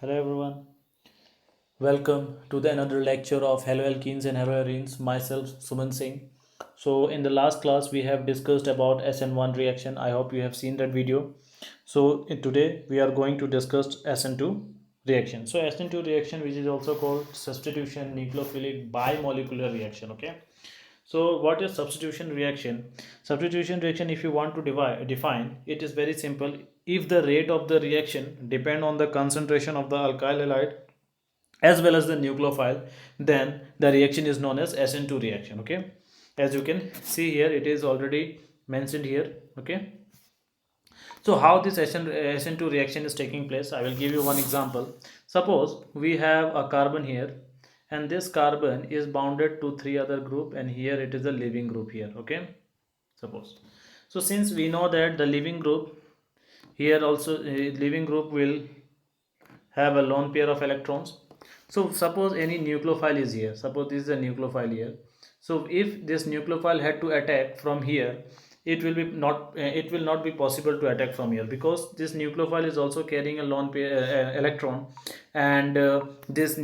Hello everyone. Welcome to the another lecture of Hello Alkenes and Hello Arenes. Myself Suman Singh. So in the last class we have discussed about SN1 reaction. I hope you have seen that video. So today we are going to discuss SN2 reaction. So SN2 reaction, which is also called substitution nucleophilic bimolecular reaction. Okay. So what is substitution reaction? Substitution reaction, if you want to define, it is very simple. If the rate of the reaction depend on the concentration of the alkyl halide as well as the nucleophile, then the reaction is known as SN2 reaction. Okay, as you can see here, it is already mentioned here. Okay, so how this SN2 reaction is taking place, I will give you one example. Suppose we have a carbon here, and this carbon is bounded to three other group, and here it is a leaving group here. Okay, suppose. So since we know that the leaving group here also leaving group will have a lone pair of electrons. So suppose any nucleophile is here. Suppose this is a nucleophile here. So if this nucleophile had to attack from here, it will not be possible to attack from here, because this nucleophile is also carrying a lone pair electron, and this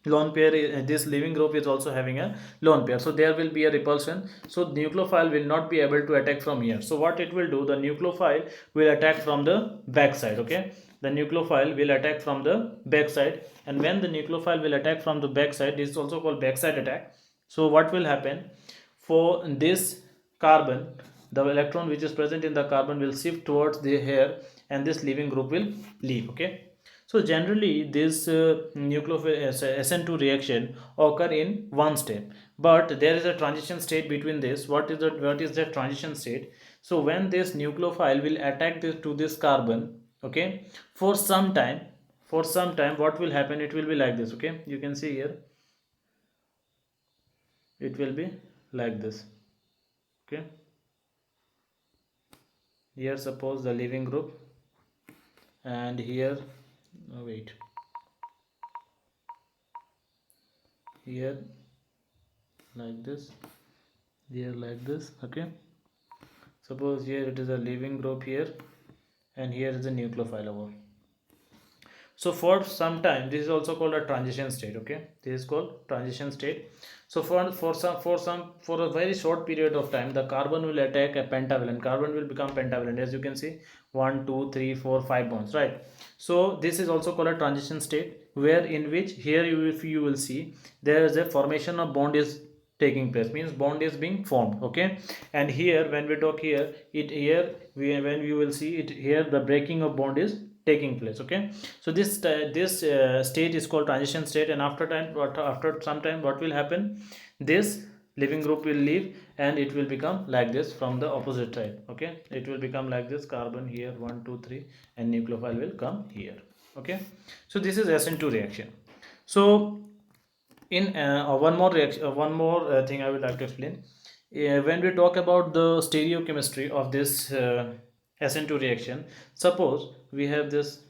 lone pair, this leaving group is also having a lone pair, so there will be a repulsion. So nucleophile will not be able to attack from here. So what it will do, the nucleophile will attack from the back side. Okay, the nucleophile will attack from the back side, and when the nucleophile will attack from the back side, this is also called backside attack. So what will happen, for this carbon, the electron which is present in the carbon will shift towards the here, and this leaving group will leave. Okay, so generally this SN2 reaction occur in one step, but there is a transition state between this. What is the transition state? So when this nucleophile will attack this to this carbon, okay, for some time, what will happen? It will be like this. Okay, you can see here, it will be like this. Okay, here suppose the leaving group, and here, oh, wait, here like this, here like this. Okay, suppose here it is a leaving group here, and here is a nucleophile over. So for some time, this is also called a transition state. Okay, this is called transition state. So for a very short period of time, the carbon will attack a pentavalent. Carbon will become pentavalent, as you can see, 1 2 3 4 5 bonds, right? So this is also called a transition state, where in which here if you will see, there is a formation of bond is taking place, means bond is being formed. Okay, and here when we talk here, it here when you will see it here, the breaking of bond is taking place. Okay, so this state is called transition state, and after some time, what will happen, this leaving group will leave, and it will become like this from the opposite side. Okay, it will become like this, carbon here 1 2 3, and nucleophile will come here. Okay, so this is SN2 reaction. So in one more reaction, thing I would like to explain. When we talk about the stereochemistry of this SN2 reaction, suppose we have this,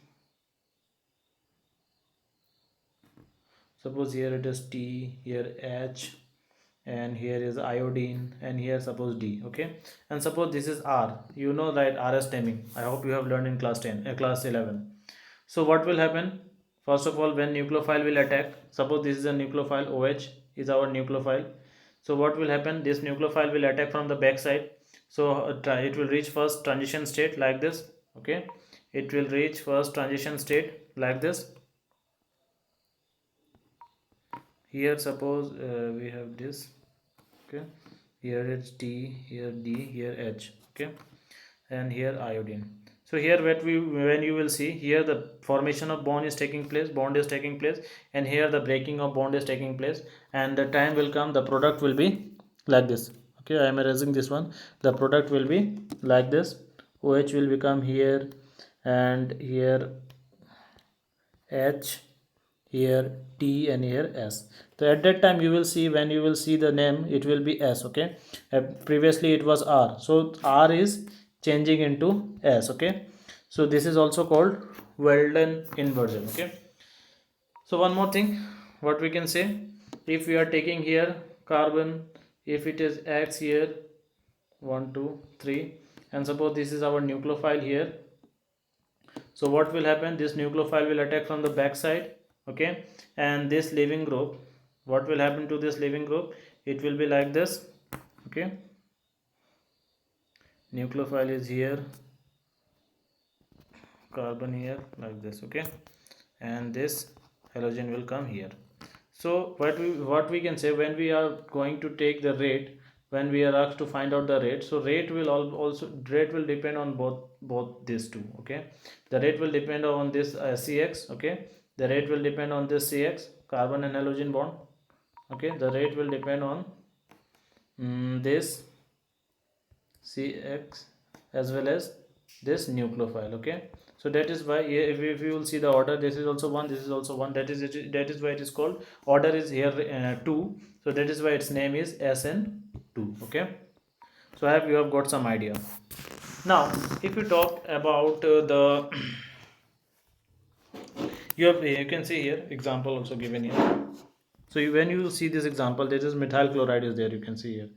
suppose here it is T, here H, and here is iodine, and here suppose D. Okay, and suppose this is R. You know, right, RS stemming, I hope you have learned in class 10, class 11. So what will happen? First of all, when nucleophile will attack, suppose this is a nucleophile, OH is our nucleophile. So what will happen? This nucleophile will attack from the back side. So it will reach first transition state like this. Okay, it will reach first transition state like this. Here suppose we have this. Okay, here it's T, here D, here H. Okay, and here iodine. So here when you will see here, the formation of bond is taking place, and here the breaking of bond is taking place, and the time will come, the product will be like this. Okay, I am erasing this one. The product will be like this. OH will become here, and here H, here T, and here S. So at that time you will see, when you will see the name, it will be S. Okay, previously it was R, so R is changing into S. Okay, so this is also called Weldon inversion. Okay, so one more thing, what we can say, if we are taking here carbon, if it is X here, 1 2 3, and suppose this is our nucleophile here, So what will happen, this nucleophile will attack from the back side, okay, and this leaving group, what will happen to this leaving group, it will be like this, okay, nucleophile is here, carbon here like this, okay, and this halogen will come here. So what we can say, when we are going to take the rate, when we are asked to find out the rate, so rate will also, rate will depend on both these two, okay. The rate will depend on this CX, okay, the rate will depend on this CX, carbon and halogen bond, okay, the rate will depend on this CX as well as this nucleophile, okay. So that is why if you will see the order, this is also one, this is also one, that is it, that is why it is called, order is here 2, so that is why its name is SN2, okay. So I hope you have got some idea. Now if you talk about the you can see here example also given here. So when you see this example, this is methyl chloride is there, you can see here.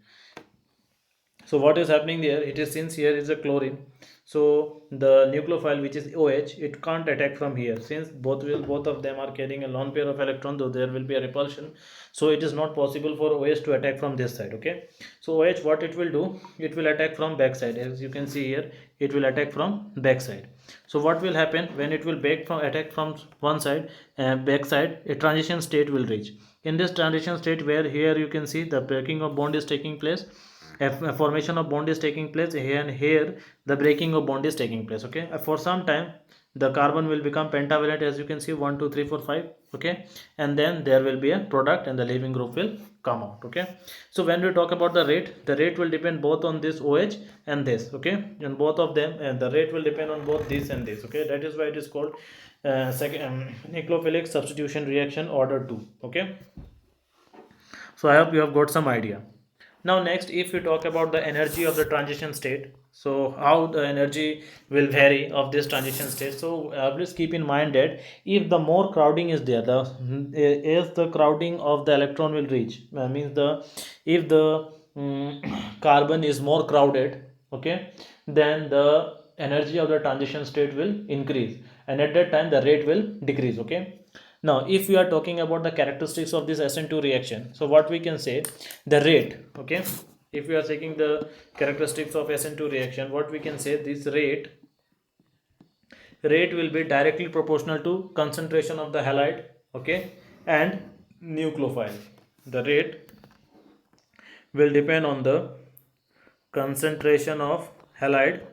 So what is happening there, it is, since here is a chlorine, so the nucleophile which is OH, it can't attack from here, since both of them are carrying a lone pair of electrons, though there will be a repulsion, so it is not possible for OH to attack from this side, okay. So OH, what it will do, it will attack from back side, as you can see here, it will attack from back side. So what will happen, when it will attack from one side, back side, a transition state will reach. In this transition state, where here you can see the breaking of bond is taking place, a formation of bond is taking place here, and here the breaking of bond is taking place, okay. For some time the carbon will become pentavalent, as you can see, 1 2 3 4 5, okay, and then there will be a product and the leaving group will come out, okay. So when we talk about the rate will depend both on this OH and this, okay, and both of them, and the rate will depend on both this and this, okay. That is why it is called nucleophilic substitution reaction order 2, okay. So I hope you have got some idea. Now next, if we talk about the energy of the transition state, so how the energy will vary of this transition state. So please keep in mind that if the more crowding is there, the as the crowding of the electron will reach, means the, if the carbon is more crowded, okay, then the energy of the transition state will increase, and at that time the rate will decrease, okay. Now if we are talking about the characteristics of this SN2 reaction, so what we can say, the rate, okay, if we are taking the characteristics of SN2 reaction, what we can say, this rate will be directly proportional to concentration of the halide, okay, and nucleophile. The rate will depend on the concentration of halide,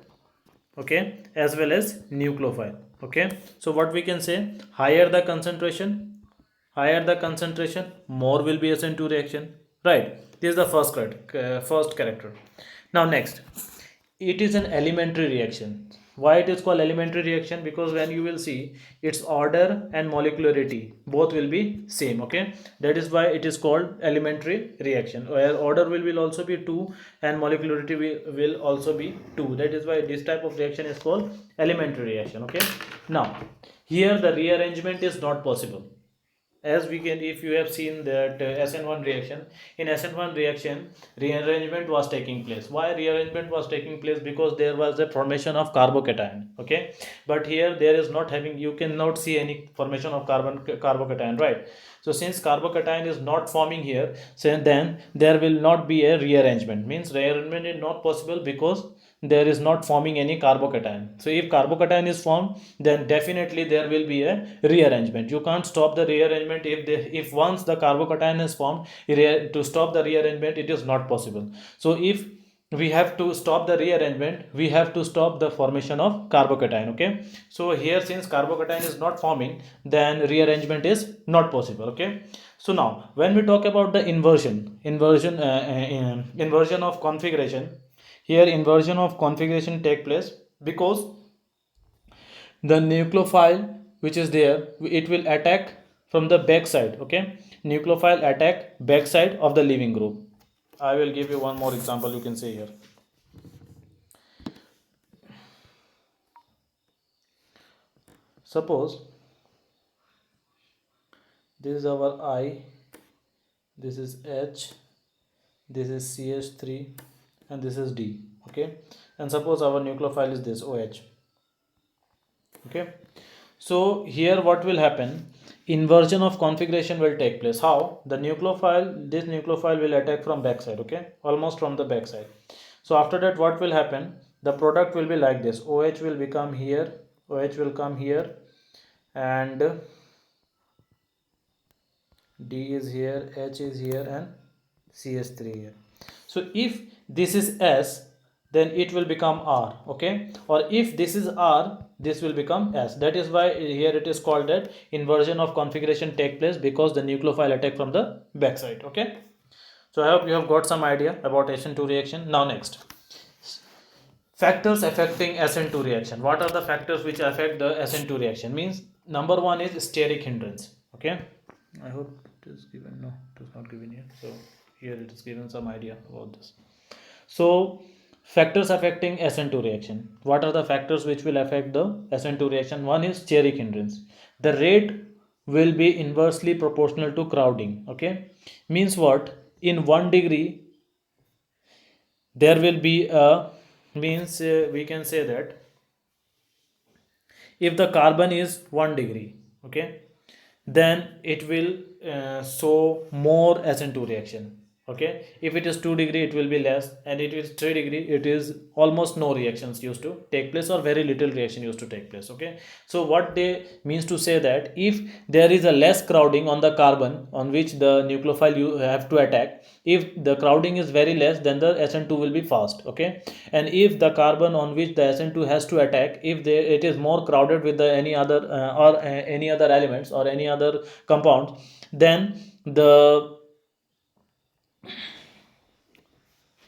okay, as well as nucleophile, okay. So what we can say, higher the concentration, more will be SN2 reaction, right. This is the first character. Now next, it is an elementary reaction. Why it is called elementary reaction? Because when you will see, its order and molecularity both will be same, okay. That is why it is called elementary reaction, where order will also be 2 and molecularity will also be 2. That is why this type of reaction is called elementary reaction, okay. Now here the rearrangement is not possible, as we can, if you have seen that SN1 reaction, in SN1 reaction rearrangement was taking place. Why rearrangement was taking place? Because there was a formation of carbocation, okay, but here there is not having, you cannot see any formation of carbocation, right. So since carbocation is not forming here, so then there will not be a rearrangement, means rearrangement is not possible because there is not forming any carbocation. So if carbocation is formed, then definitely there will be a rearrangement. You can't stop the rearrangement if once the carbocation is formed, to stop the rearrangement it is not possible. So if we have to stop the rearrangement, we have to stop the formation of carbocation, okay. So here, since carbocation is not forming, then rearrangement is not possible, okay. So now when we talk about the inversion of configuration, here inversion of configuration take place because the nucleophile which is there, it will attack from the back side, okay. Nucleophile attack back side of the leaving group. I will give you one more example, you can see here. Suppose this is our I, this is H, this is CH3, and this is D, okay. And suppose our nucleophile is this OH, okay. So here what will happen? Inversion of configuration will take place. How? The nucleophile, this nucleophile will attack from backside, okay? Almost from the backside. So after that what will happen? The product will be like this. OH will become here, OH will come here, and D is here, H is here, and CS3 here. So if this is S, then it will become R, okay? Or if this is R, this will become S. That is why here it is called that inversion of configuration take place, because the nucleophile attack from the backside, okay? So I hope you have got some idea about SN2 reaction. Now next, factors affecting SN2 reaction. What are the factors which affect the SN2 reaction? Means number one is steric hindrance, okay? I hope it is given. No, it is not given here. So here it is given some idea about this. So factors affecting SN2 reaction. What are the factors which will affect the SN2 reaction? One is steric hindrance. The rate will be inversely proportional to crowding, okay? Means what? In 1 degree there will be a, means we can say that if the carbon is 1 degree, okay, then it will show more SN2 reaction, okay. If it is 2 degree it will be less, and it is 3 degree it is almost no reactions used to take place, or very little reaction used to take place, okay. So what they means to say that if there is a less crowding on the carbon on which the nucleophile you have to attack, if the crowding is very less, then the SN2 will be fast, okay. And if the carbon on which the SN2 has to attack, if it is more crowded with the any other any other elements or any other compounds, then the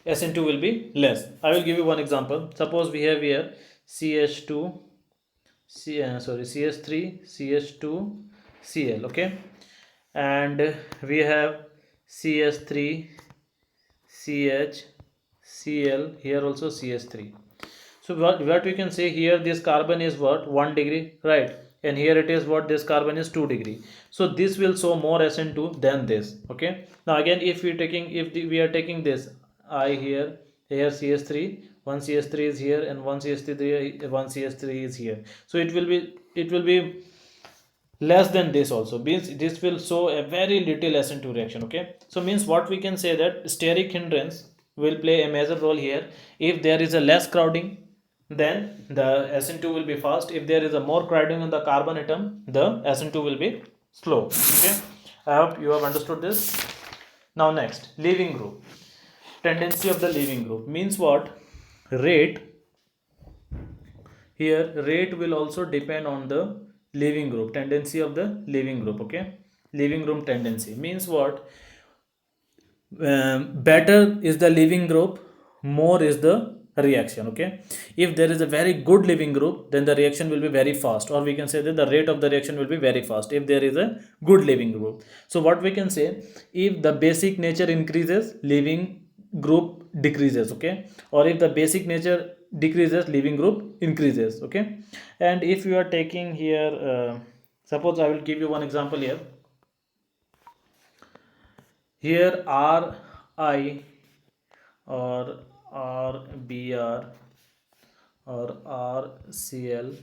SN2 will be less. I will give you one example. Suppose we have here CH2, CH3, CH2, Cl, okay, and we have CH3, CH, Cl, here also CH3. So what we can say here, this carbon is what, 1 degree, right? And here it is what, this carbon is 2 degree. So this will show more SN2 than this, okay. Now again, if we are taking this I here, CH3, one CH3 is here, and one CH3 is here. So it will be less than this also, means this will show a very little SN2 reaction, okay. So means what we can say that steric hindrance will play a major role here. If there is a less crowding, then the SN2 will be fast. If there is a more crowding on the carbon atom, the SN2 will be slow, okay. I hope you have understood this. Now next, leaving group. Tendency of the leaving group means what? Rate, here rate will also depend on the leaving group, tendency of the leaving group, okay. Leaving group tendency means what? Better is the leaving group, more is the reaction, okay. If there is a very good leaving group, then the reaction will be very fast, or we can say that the rate of the reaction will be very fast if there is a good leaving group. So what we can say, if the basic nature increases, leaving group decreases, okay. Or if the basic nature decreases, leaving group increases, okay. And if you are taking here suppose I will give you one example here. Here Ri or Rbr or RCl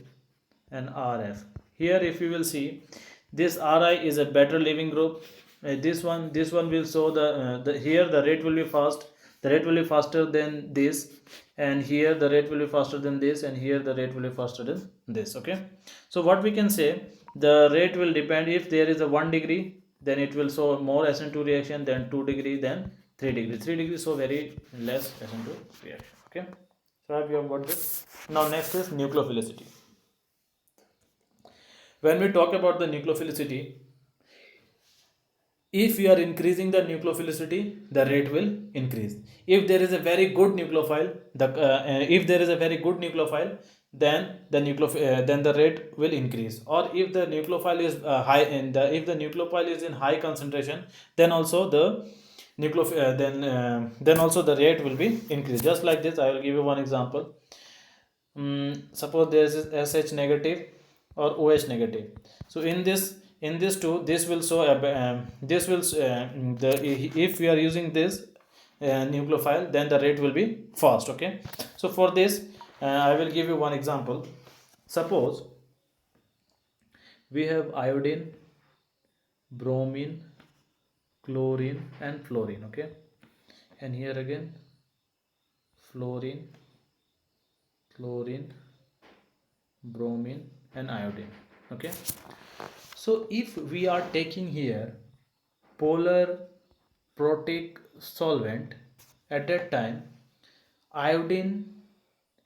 and Rf. Here if you will see, this Ri is a better leaving group. This one will show the here the rate will be fast. The rate will be faster than this, and here the rate will be faster than this, and here the rate will be faster than this, okay. So what we can say, the rate will depend. If there is a 1 degree, then it will show more SN2 reaction, than 2 degree, then 3 degree. 3 degree so very less SN2 reaction, okay. So I hope you have got this. Now next is nucleophilicity. When we talk about the nucleophilicity, if we are increasing the nucleophilicity, the rate will increase. If there is a very good nucleophile, then the rate will increase. Or if the nucleophile is high, and if the nucleophile is in high concentration, then also the then also the rate will be increased. Just like this, I will give you one example. Suppose there is SH negative or OH negative. So in this two, this will show this will if we are using this nucleophile, then the rate will be fast, okay. So for this I will give you one example. Suppose We have iodine, bromine, chlorine and fluorine. Okay, and here again fluorine, chlorine, bromine and iodine. Okay, so if we are taking here polar protic solvent, at that time iodine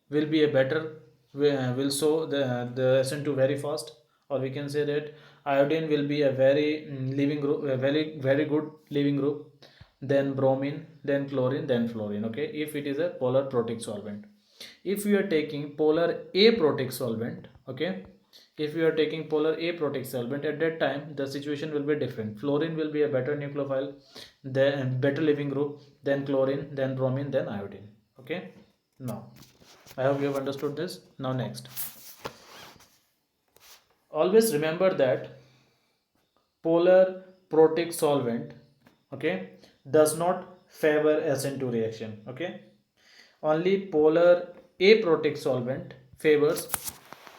will be a better, will show the SN2 very fast, or we can say that iodine will be a very leaving group, a very good leaving group, then bromine, then chlorine, then fluorine. Okay, if it is a polar protic solvent. If we are taking polar aprotic solvent, okay, if we are taking polar aprotic solvent, at that time the situation will be different. Fluorine will be a better nucleophile, then better leaving group, then chlorine, then bromine, then iodine. Okay, now I hope you have understood this. Now next, always remember that polar protic solvent, okay, does not favor SN2 reaction. Okay, only polar aprotic solvent favors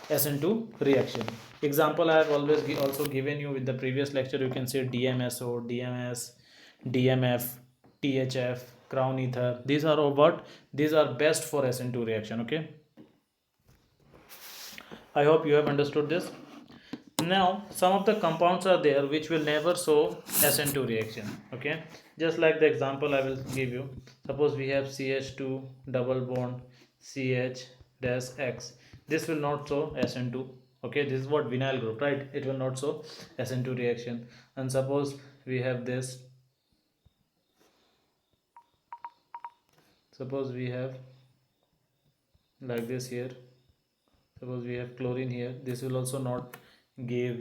SN2 reaction. Example I have always also given you with the previous lecture. You can say DMSO, DMS, DMF, THF, crown ether. These are all what? These are best for SN2 reaction. Okay, I hope you have understood this. Now some of the compounds are there which will never show SN2 reaction. Okay, just like the example I will give you. Suppose we have CH2 double bond CH dash X. This will not show SN2. Okay, this is what vinyl group, right? It will not show SN2 reaction. And suppose we have this, suppose we have like this here, suppose we have chlorine here, this will also not give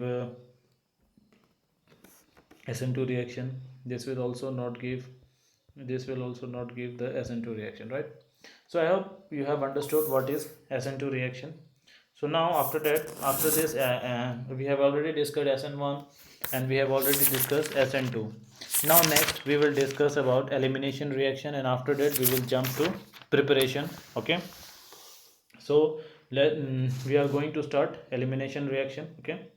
SN2 reaction. This will also not give, this will also not give the SN2 reaction, right? So I hope you have understood what is SN2 reaction. So now after that, after this we have already discussed SN1 and we have already discussed SN2. Now next we will discuss about elimination reaction, and after that we will jump to preparation. Okay, so we are going to start elimination reaction. Okay,